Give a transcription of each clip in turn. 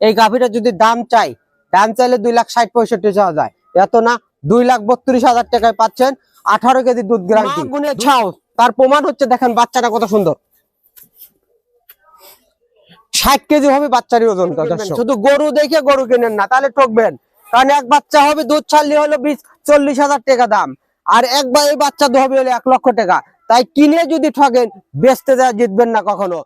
এই গাভীটা যদি দাম চাইলে 2,60,65,000 এত না 2,32,000 টাকায় পাচ্ছেন 18 কেজি দুধ গ্যারান্টি গুণে ছাও। তার প্রমাণ হচ্ছে দেখেন বাচ্চাটা কত সুন্দর, 60 কেজি হবে বাচ্চারই ওজন। শুধু গরু দেখে গরু কিনেন না, তাহলে ঠকবেন। কারণ এক বাচ্চা হবে দুধ ছাড়লে হলো 40,000 টাকা দাম, আর একবার এই বাচ্চা হবে হলো 1 লক্ষ টাকা। তাই কিনে যদি ঠকেন বেচতে যা জিতবেন না কখনো।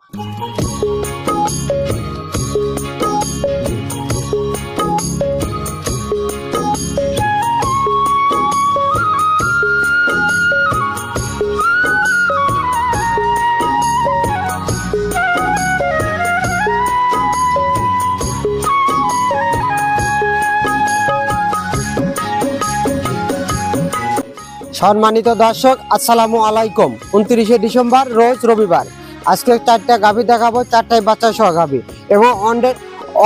সম্মানিত দর্শক, আসসালামু আলাইকুম। 29শে ডিসেম্বর রোজ রবিবার। আজকে 4টা গাভী দেখাবো, 4টাই বাচ্চা সহ গাভী এবং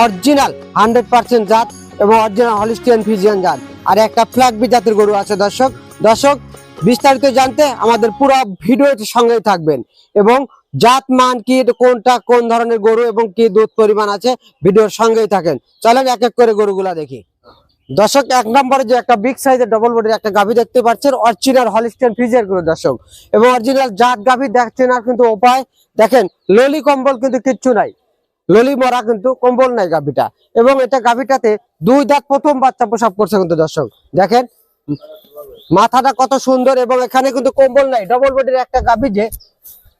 অরিজিনাল 100% জাত এবং অরিজিনাল হলিস্টিয়ান ফ্রিজিয়ান জাত, আর একটা ফ্ল্যাগবি জাতের গরু আছে। দর্শক বিস্তারিত জানতে আমাদের পুরো ভিডিওর সঙ্গেই থাকবেন এবং জাত মান কি, কোনটা কোন ধরনের গরু এবং কি দুধ পরিমাণ আছে, ভিডিওর সঙ্গেই থাকেন। চলেন এক এক করে গরুগুলা দেখি। দর্শক, 1 নম্বরে যে একটা বিগ সাইজের ডবল বডির একটা গাভী দেখতে পাচ্ছেন, অরিজিনাল হলিস্টিয়ান ফ্রিজিয়ান গরু দর্শক, এবং অরিজিনাল জাত গাভী দেখছেন। আর কিন্তু উপায় দেখেন, ললি কম্বল কিন্তু কিচ্ছু নাই, ললি মরা কিন্তু কম্বল নাই গাভীটা। এবং এটা গাভীটাতে 2 দাঁত প্রথম বাচ্চা প্রসব করছে কিন্তু দর্শক। দেখেন মাথাটা কত সুন্দর, এবং এখানে কিন্তু কম্বল নাই। ডবল বডির একটা গাভী যে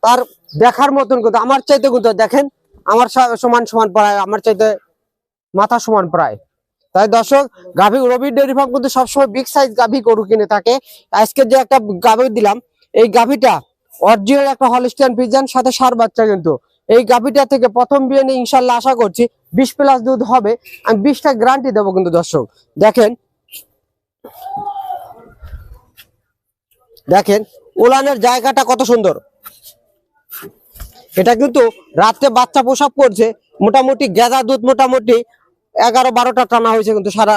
তার দেখার মতন কিন্তু আমার চাইতে কিন্তু দেখেন আমার সমান প্রায়, আমার চাইতে মাথা সমান প্রায়। তাই দর্শক, গাভী রবি ডেয়ারি ফার্ম কিন্তু সবসময় বিগ সাইজ গাভী গরু কিনে থাকে। আজকে যে একটা গাভী দিলাম, এই গাভীটা অরিজিনাল একটা হলিস্টিয়ান ফ্রিজিয়ান সাথে ষাঁড় বাচ্চা। কিন্তু এই গাভীটা থেকে প্রথম বিয়ে নিয়ে ইনশাল্লাহ আশা করছি 20+ দুধ হবে, আমি 20টা গ্যারান্টি দেবো কিন্তু দর্শক। দেখেন উলানের জায়গাটা কত সুন্দর। এটা কিন্তু রাত্রে বাচ্চা প্রসব করছে, মোটামুটি গেদা দুধ মোটামুটি 11-12টা টানা হয়েছে কিন্তু সারা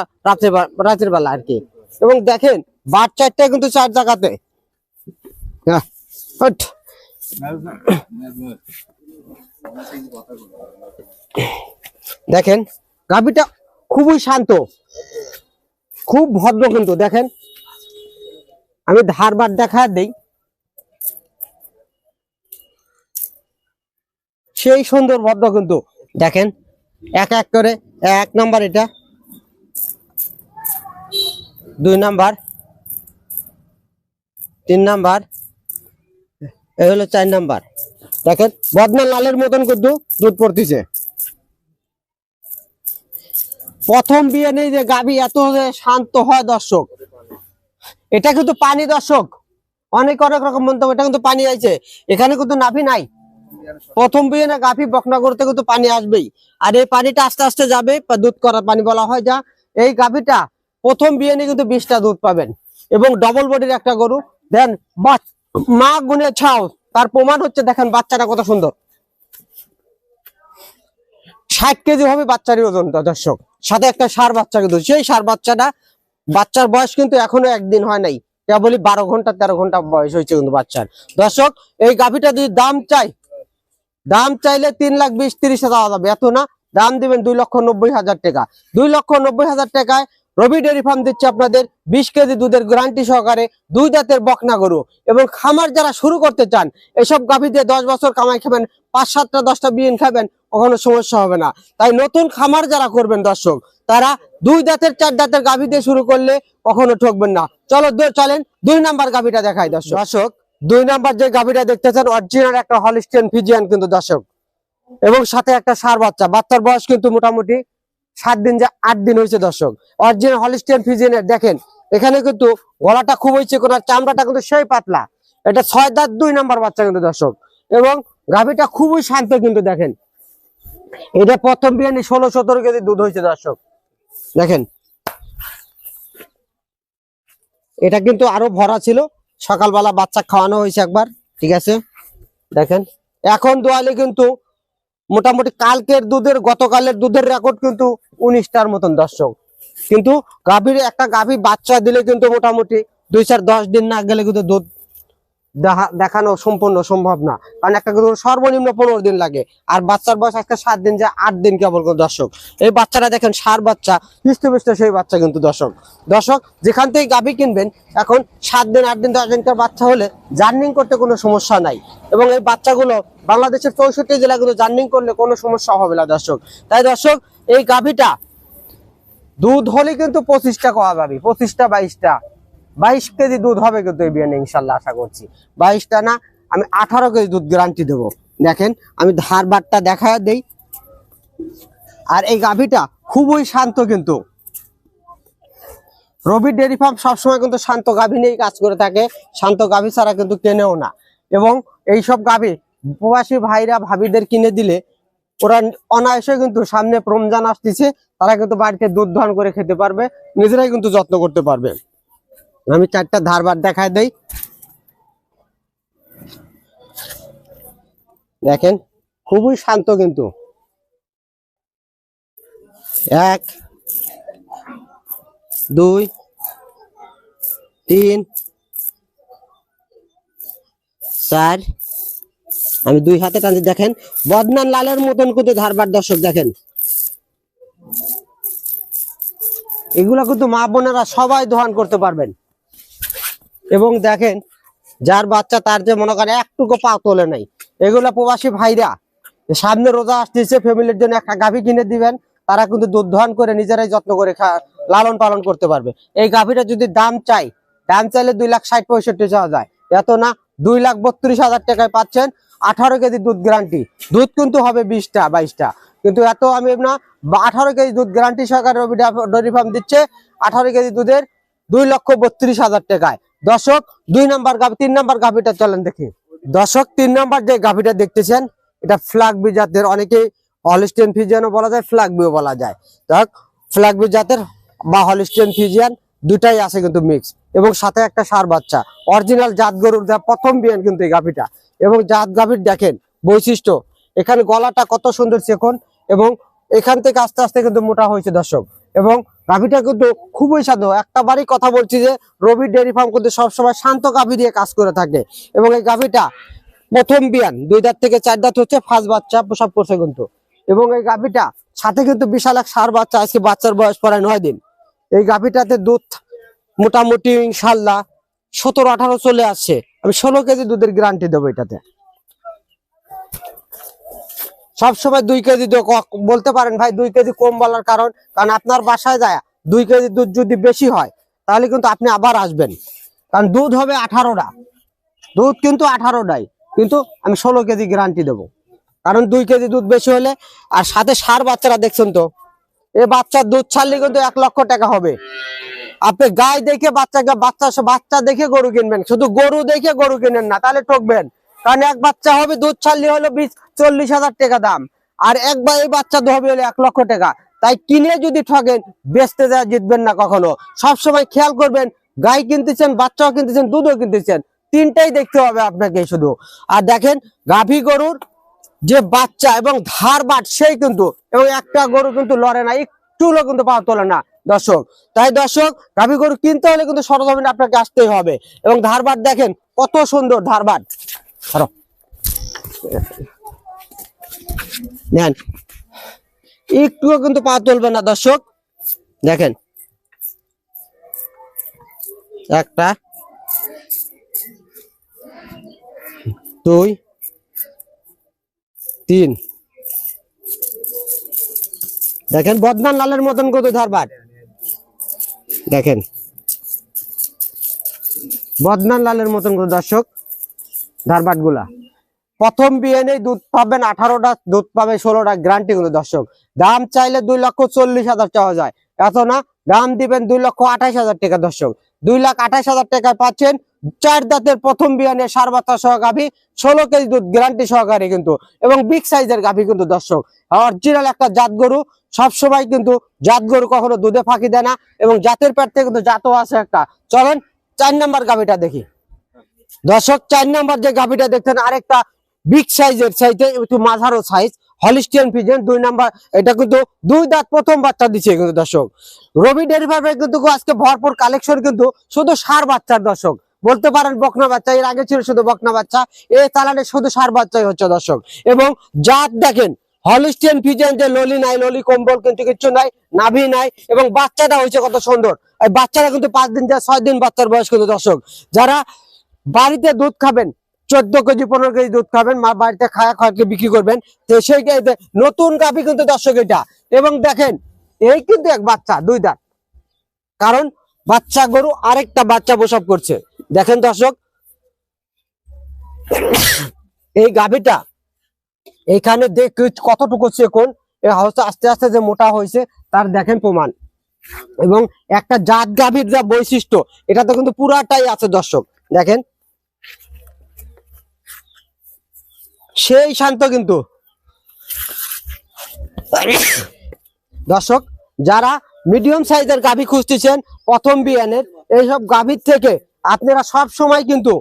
রাতের বেলা আর কি। এবং দেখেন বাচ্চাটা কিন্তু 4 জায়গাতে। দেখেন গাভীটা খুবই শান্ত, খুব ভদ্র কিন্তু। দেখেন আমি ধারবার দেখা দেই, সেই সুন্দর ভদ্র কিন্তু। দেখেন এক এক করে, 1 নাম্বার এটা, 2 নাম্বার, 3 নাম্বার, এই হলো 4 নাম্বার। দেখেন বদনা লালের মতন কিন্তু দুধ পড়তেছে। প্রথম বিয়ে নেই যে গাভী এত শান্ত হয় দর্শক। এটা কিন্তু পানি দর্শক, অনেক রকম মন্তব্য, এটা কিন্তু পানি আছে, এখানে কিন্তু নাভি নাই। প্রথম বিয়ে না গাভী বকনা করতে কিন্তু পানি আসবেই, আর এই পানিটা আস্তে আস্তে যাবে, দুধ করা পানি বলা হয় যা। এই গাভীটা প্রথম বিয়ে নিয়ে কিন্তু 20টা দুধ পাবেন, এবং ডবল বডির একটা গরু। দেন মা গুনে ছাও, তার প্রমাণ হচ্ছে দেখেন বাচ্চাটা কত সুন্দর, 60 কেজি হবে বাচ্চারই ওজন দর্শক, সাথে একটা ষাঁড় বাচ্চা কিন্তু। সেই ষাঁড় বাচ্চার বয়স কিন্তু এখনো 1 দিন হয় নাই, কেবলই 12 ঘন্টা 13 ঘন্টা বয়স হয়েছে কিন্তু বাচ্চার। দর্শক, এই গাভীটা যদি দাম চাইলে 3,20,30,000 দেওয়া যাবে, এত না, দাম দিবেন 2,90,000 টাকা। 2,90,000 টাকায় রবি ডেয়ারি ফার্ম দিচ্ছে আপনাদের 20 কেজি দুধের গ্যারান্টি সহকারে 2 দাঁতের বকনা গরু। এবং খামার যারা শুরু করতে চান, এসব গাভী দিয়ে 10 বছর কামাই খাবেন, 5-7টা 10টা বিয়েন খাবেন, কখনো সমস্যা হবে না। তাই নতুন খামার যারা করবেন দর্শক, তারা 2 দাঁতের 4 দাঁতের গাভী দিয়ে শুরু করলে কখনো ঠকবেন না। চলেন 2 নাম্বার গাভীটা দেখাই দর্শক। 2 নাম্বার যে গাভীটা দেখতেছেন, অরিজিনাল একটা হলিস্টিয়ান ফ্রিজিয়ান কিন্তু দর্শক, এবং সাথে একটা ষাঁড় বাচ্চা। বাচ্চার বয়স কিন্তু মোটামুটি 7 দিন যে 8 দিন হয়েছে দর্শক। অরিজিনাল হলিস্টিয়ান ফ্রিজিয়ানের দেখেন এখানে কিন্তু গলাটা খুব হয়েছে, কোন চামড়াটা কিন্তু সেই পাতলা। এটা 6 দাঁত 2 নাম্বার বাচ্চা কিন্তু দর্শক, এবং গাভীটা খুবই শান্ত কিন্তু। দেখেন এটা প্রথম বিয়ে নিয়ে 16-17 কেজি দুধ হয়েছে দর্শক। দেখেন এটা কিন্তু আরো ভরা ছিল, সকালবেলা বাচ্চা খাওয়ানো হয়েছে একবার, ঠিক আছে। দেখেন এখন দোয়ালে কিন্তু মোটামুটি কালকের দুধের, গতকালের দুধের রেকর্ড কিন্তু 19টার মতন দর্শক। কিন্তু গাভীর একটা গাভী বাচ্চা দিলে কিন্তু মোটামুটি 2-4-10 দিন না গেলে কিন্তু দুধ দেখানো সম্পূর্ণ সম্ভব না, কারণ একটা গরু সর্বনিম্ন 15 দিন লাগে, আর বাচ্চার বয়স আজকে 7 দিন, যে 8 দিন কেবল দর্শক। এই বাচ্চাটা দেখেন সার বাচ্চা, হৃষ্টপুষ্ট সেই বাচ্চা কিন্তু দর্শক যেখান থেকে গাভী কিনবেন এখন 7 দিন 8 দিন 10 দিনকার বাচ্চা হলে জার্নিং করতে কোনো সমস্যা নাই, এবং এই বাচ্চাগুলো বাংলাদেশের 64 জেলাগুলো জার্নিং করলে কোনো সমস্যা হবে না দর্শক। তাই দর্শক এই গাভীটা দুধ হলে কিন্তু 25টা কোয়া যাবে, 25টা 22টা 22 কেজি দুধ হবে কিন্তু এই বিয়ানে ইনশাল্লাহ, আশা করছি 22টা না, আমি 18 কেজি দুধ গ্যারান্টি দেবো। দেখেন আমি ধার বাটটা দেখা দেই, আর এই গাভীটা খুবই শান্ত, কিন্তু রবি ডেয়ারি ফার্ম সবসময় কিন্তু শান্ত গাভী নিয়েই কাজ করে থাকে, শান্ত গাভী ছাড়া কিন্তু কেনেও না। এবং এইসব গাভী প্রবাসী ভাইরা ভাবিদের কিনে দিলে ওরা অনায়াসে কিন্তু সামনে রমজান আসতেছে, তারা কিন্তু বাড়িতে দুধ দহন করে খেতে পারবে, নিজেরাই কিন্তু যত্ন করতে পারবে। আমি 4টা ধারবার দেখায় দেই, দেখেন খুবই শান্ত, কিন্তু 1 2 3 4, আমি 2 হাতে টানছি। দেখেন বদনান লালের মতন কিন্তু ধারবার দর্শক, দেখেন এগুলো কিন্তু মা বোনেরা সবাই দহন করতে পারবেন। এবং দেখেন যার বাচ্চা তার যে মনে করে একটুকু পা তোলে নাই, এগুলা প্রবাসী ভাইরা সামনে রোজা আসতেছে, ফ্যামিলির জন্য একটা গাভী কিনে দিবেন, তারা কিন্তু দুধ দহন করে নিজেরাই যত্ন করে লালন পালন করতে পারবে। এই গাভীটা যদি দাম চাইলে 2,60,65 চাওয়া যায়, এত না 2,32,000 টাকায় পাচ্ছেন 18 কেজি দুধ গ্যারান্টি। দুধ কিন্তু হবে 20টা 22টা, কিন্তু এত আমি না 18 কেজি দুধ গ্যারান্টি সহকারে রবি ডেয়ারি ফার্ম দিচ্ছে 18 কেজি দুধের 2,32,000 টাকায়। দর্শক 2 নাম্বার গাভী, 3 নাম্বার গাভীটা চলেন দেখি। দর্শক 3 নাম্বার যে গাভীটা দেখতেছেন এটা ফ্ল্যাগবি জাতের, অনেকে হলিস্টিয়ান ফিজিয়ানও বলা যায়, ফ্ল্যাগবিও বলা যায়। দেখ ফ্ল্যাগবি জাতের বা হলিস্টিয়ান ফিজিয়ান দুটাই আছে কিন্তু মিক্স, এবং সাথে একটা ষাঁড় বাচ্চা, অরিজিনাল জাত গরুর প্রথম বিয়ান কিন্তু এই গাভীটা। এবং জাত গাভীর দেখেন বৈশিষ্ট্য, এখানে গলাটা কত সুন্দর চেকন, এবং এখান থেকে আস্তে আস্তে কিন্তু মোটা হয়েছে দর্শক। এবং গাভীটা কিন্তু খুবই শান্ত, একটা বারই কথা বলছি যে রবি ডেয়ারি ফার্ম কিন্তু সবসময় শান্ত গাভী দিয়ে কাজ করে থাকে। এবং এই গাভীটা প্রথম বিয়ান, 2 দাঁত থেকে 4 দাঁত হচ্ছে, ফার্স্ট বাচ্চা প্রসব করছে কিন্তু। এবং এই গাভীটা সাথে কিন্তু বিশাল এক ষাঁড় বাচ্চা, আজকে বাচ্চার বয়স প্রায় 9 দিন। এই গাভীটাতে দুধ মোটামুটি ইনশাল্লাহ 17-18 চলে আসছে, আমি 16 কেজি দুধের গ্যারান্টি দেবো এটাতে। সবসময় 2 কেজি বলতে পারেন ভাই, 2 কেজি কম বলার কারণ আপনার বাসায় যায় 2 কেজি দুধ যদি বেশি হয় তাহলে কিন্তু আপনি আবার আসবেন, কারণ দুধ হবে 18টা, দুধ কিন্তু 18টাই, কিন্তু আমি 16 কেজি গ্যারান্টি দেবো, কারণ 2 কেজি দুধ বেশি হলে। আর সাথে ষাঁড় বাচ্চারা দেখছেন তো, এই বাচ্চার দুধ ছাড়লে কিন্তু 1 লক্ষ টাকা হবে। আপনি গায়ে দেখে বাচ্চা দেখে গরু কিনবেন, শুধু গরু দেখে গরু কিনেন না, তাহলে ঠকবেন। কারণ এক বাচ্চা হবে দুধ ছাড়লে হলো 40,000 টাকা দাম, আর একবার এই বাচ্চা হবে হলো 1 লক্ষ টাকা। তাই কিনে যদি ঠকেন, বেচতে যা জিতবেন না কখনো। সবসময় খেয়াল করবেন, গাই কিনতেছেন, বাচ্চাও কিনতেছেন, দুধও কিনতেছেন, 3টাই দেখতে হবে আপনাকে শুধু। আর দেখেন গাভী গরুর যে বাচ্চা এবং ধার বাট সেই কিন্তু, এবং একটা গরু কিন্তু লড়ে না, একটুও কিন্তু পা তোলে না দর্শক। তাই দর্শক গাভী গরু কিনতে হলে কিন্তু সরজমিনে আপনাকে আসতেই হবে। এবং ধারবাট দেখেন কত সুন্দর ধারবাট, দেখেন একটুও কিন্তু পা তুলবে না দর্শক। দেখেন 1 2 3, দেখেন বদনান লালের মতন কত ধারবাট, দেখেন বদনান লালের মতন কত দর্শক ধারবাট গুলা। প্রথম বিয়ানে দুধ পাবেন 18টা, দুধ পাবে 16টা, গ্যারান্টি কিন্তু দর্শক। দাম চাইলে 2,40,000 চাওয়া যায়, এত না, দাম দিবেন 2,28,000 টাকা দর্শক। 2,28,000 টাকায় পাচ্ছেন 4 দাঁতের প্রথম বিয়ানে ষাঁড় বাচ্চা সহ গাভী, 16 কেজি দুধ গ্যারান্টি সহকারে কিন্তু, এবং বিগ সাইজের গাভী কিন্তু দর্শক। অরিজিনাল একটা জাত গরু, সবসময় কিন্তু জাত গরু কখনো দুধে ফাঁকি দেয় না, এবং জাতের পেট থেকে কিন্তু জাতও আছে একটা। চলেন 4 নাম্বার গাভীটা দেখি দর্শক। 4 নাম্বার যে গাভীটা দেখছেন আরেকটা বিগ সাইজের, চাইতে একটু মাঝারো সাইজ, হলিস্টিয়ান ফিজিয়ান 2 নাম্বার। এটা কিন্তু 2 দাঁত প্রথম বাচ্চা দিচ্ছে কিন্তু দর্শক। রবি ডেয়ারি ফার্মে কিন্তু আজকে ভরপুর কালেকশন, কিন্তু শুধু ষাঁড় বাচ্চার দর্শক, বলতে পারেন বকনা বাচ্চা, এর আগে ছিল শুধু বকনা বাচ্চা, এই চালানে শুধু ষাঁড় বাচ্চাই হচ্ছে দর্শক। এবং জাত দেখেন হলিস্টিয়ান ফ্রিজিয়ান, যে ললি নাই, ললি কম্বল কিন্তু কিছু নাই, নাভি নাই, এবং বাচ্চাটা হয়েছে কত সুন্দর। এই বাচ্চাটা কিন্তু 5 দিন 6 দিন বাচ্চার বয়স কিন্তু দর্শক। যারা বাড়িতে দুধ খাবেন, 14 কেজি 15 কেজি দুধ খাবেন, মা বাড়িতে খায়া খাওয়াকে বিক্রি করবেন, তো সেই নতুন গাভী কিন্তু দর্শক এটা। এবং দেখেন এই কিন্তু এক বাচ্চা 2 দাঁত, কারণ বাচ্চা গরু আরেকটা বাচ্চা প্রসব করছে। দেখেন দর্শক এই গাভীটা এইখানে দেখ কতটুকু চিকন, এই হাউসটা আস্তে আস্তে যে মোটা হয়েছে তার দেখেন প্রমাণ। এবং একটা জাত গাভীর যা বৈশিষ্ট্য, এটা তো কিন্তু পুরাটাই আছে দর্শক। দেখেন সেই শান্ত কিন্তু দর্শক। যারা মিডিয়াম সাইজের গাভী খুঁজতেছেন প্রথম বিয়ানের, এইসব গাভীর থেকে আপনারা সব সময় কিন্তু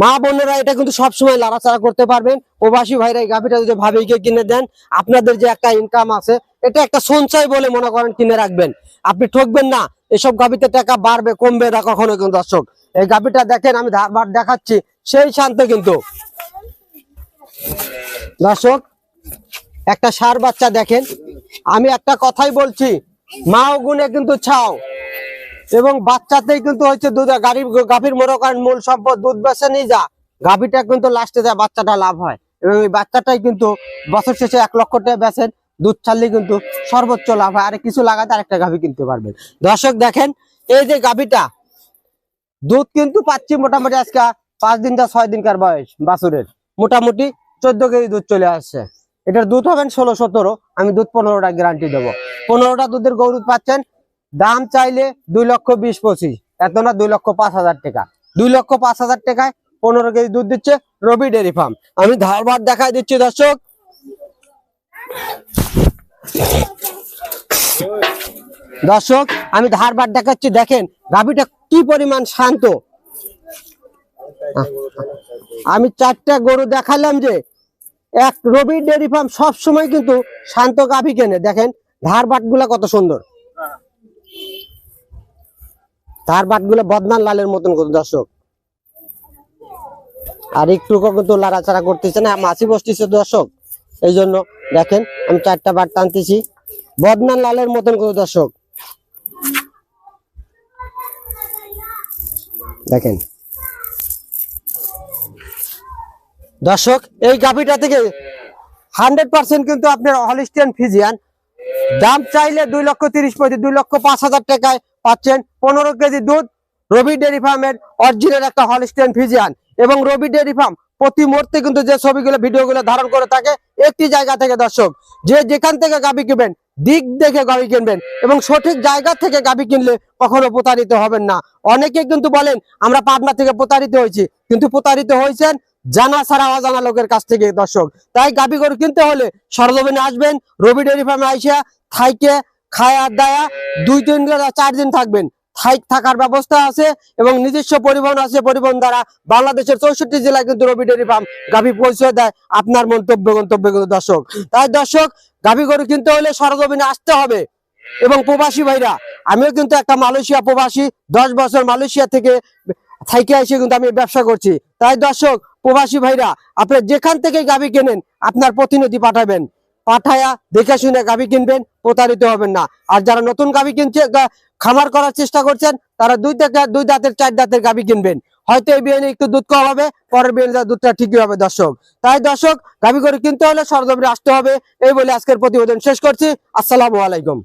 মা বোনেরা এটা কিন্তু সবসময় লাড়াচাড়া করতে পারবেন। প্রবাসী ভাইরা এই গাভীটা যদি ভাবিকে কিনে দেন, আপনাদের যে একটা ইনকাম আছে, এটা একটা সঞ্চয় বলে মনে করেন কিনে রাখবেন, আপনি ঠকবেন না। এসব গাভীতে টাকা বাড়বে কমবে না কখনো কিন্তু দর্শক। এই গাভীটা দেখেন, আমি ধারবার দেখাচ্ছি, সেই শান্ত কিন্তু দর্শক। একটা ষাঁড় বাচ্চা দেখেন, আমি একটা কথাই বলছি, মাও গুনে কিন্তু ছাও। এবং বাচ্চাতেই কিন্তু হচ্ছে দুধ, গাভীর মনে করেন মূল সম্পদ দুধ বেচে নিয়ে যা, গাভীটা কিন্তু লাস্টে যায় বাচ্চাটা লাভ হয়। এবং এই বাচ্চাটাই কিন্তু বছর শেষে 1 লক্ষ টাকা বেচেন, দুধ ছাড়লে কিন্তু সর্বোচ্চ লাভ হয়। আর কিছু লাগাতে আরেকটা গাভী কিনতে পারবেন দর্শক। দেখেন এই যে গাভীটা দুধ কিন্তু পাচ্ছি মোটামুটি আজকে 5 দিন 6 দিনকার বয়স বাছুরের, মোটামুটি 14 কেজি দুধ চলে আসছে। এটার দুধ হবেন 16-17, আমি দুধ 15টা গ্যারান্টি দেবো। 15টা দুধের গরু দুধ পাচ্ছেন। দাম চাইলে 2,20,25, এত না 2,05,000 টাকা। 2,05,000 টাকায় 15 কেজি দুধ দিচ্ছে রবি ডেয়ারি ফার্ম। আমি ধারবার দেখাই দিচ্ছি দর্শক। দর্শক আমি ধারবার দেখাচ্ছি, দেখেন গাভীটা কি পরিমাণ শান্ত। আমি 4টা গরু দেখালাম যে এক রবি ডেয়ারি ফার্ম সবসময় কিন্তু শান্ত গাভী কেনে। দেখেন ধারবাট গুলা কত সুন্দর, ধারবাট গুলো বদনান লালের মতন কিন্তু দর্শক। আর একটু কিন্তু লাড়াচাড়া করতেছে না, মাছি বসতেছে দর্শক। এই জন্য দেখেন আমি 4টা বাট টানতেছি, বদনান লালের মতন কিন্তু দর্শক। দেখেন দর্শক এই গাভীটা থেকে 100% কিন্তু আপনার হলিস্টিয়ান ফ্রিজিয়ান। দাম চাইলে 2,30,000, 2,05,000 টাকায় পাচ্ছেন 15 কেজি দুধ রবি ডেয়ারি ফার্মের অরিজিনাল একটা হলিস্টিয়ান ফ্রিজিয়ান। এবং রবি ডেয়ারি ফার্ম প্রতি মুহূর্তে কিন্তু যে ছবিগুলো ভিডিওগুলো ধারণ করে থাকে একটি জায়গা থেকে দর্শক। যে যেখান থেকে গাভী কিনবেন দিক দেখে গাভী কিনবেন, এবং সঠিক জায়গা থেকে গাভী কিনলে কখনো প্রতারিত হবেন না। অনেকে কিন্তু বলেন আমরা পাবনা থেকে প্রতারিত হয়েছি, কিন্তু প্রতারিত হয়েছেন জানা ছাড়া অজানা লোকের কাছ থেকে দর্শক। তাই গাভী গরু কিনতে হলে সরজমিনে আসবেন, রবি ডেয়ারি ফার্মে আইসা থাইকে খায়া দায়া 2-3 4 দিন থাকবেন, থাকার ব্যবস্থা আছে এবং নিজস্ব পরিবহন আছে। পরিবহন দ্বারা বাংলাদেশের 64 জেলায় কিন্তু রবি ডেয়ারি ফার্ম গাভী পৌঁছে দেয় আপনার গন্তব্যে কিন্তু দর্শক। তাই দর্শক গাভী গরু কিনতে হলে সরজমিনে আসতে হবে। এবং প্রবাসী ভাইরা, আমিও কিন্তু একটা মালয়েশিয়া প্রবাসী, 10 বছর মালয়েশিয়া থেকে এসে কিন্তু আমি ব্যবসা করছি। তাই দর্শক প্রবাসী ভাইরা, আপনি যেখান থেকে গাভী কেনেন আপনার প্রতিনিধি পাঠাবেন, পাঠায়া দেখে শুনে গাভী কিনবেন, প্রতারিত হবেন না। আর যারা নতুন গাভী কিনছে, খামার করার চেষ্টা করছেন, তারা 2 দাঁতের 4 দাঁতের গাভী কিনবেন। হয়তো এই বিয়ানে একটু দুধ কম হবে, পরের বিয়ানে দুধটা ঠিকই হবে দর্শক। তাই দর্শক গাভী করে কিনতে হলে সরজমিনে আসতে হবে। এই বলে আজকের প্রতিবেদন শেষ করছি। আসসালামু আলাইকুম।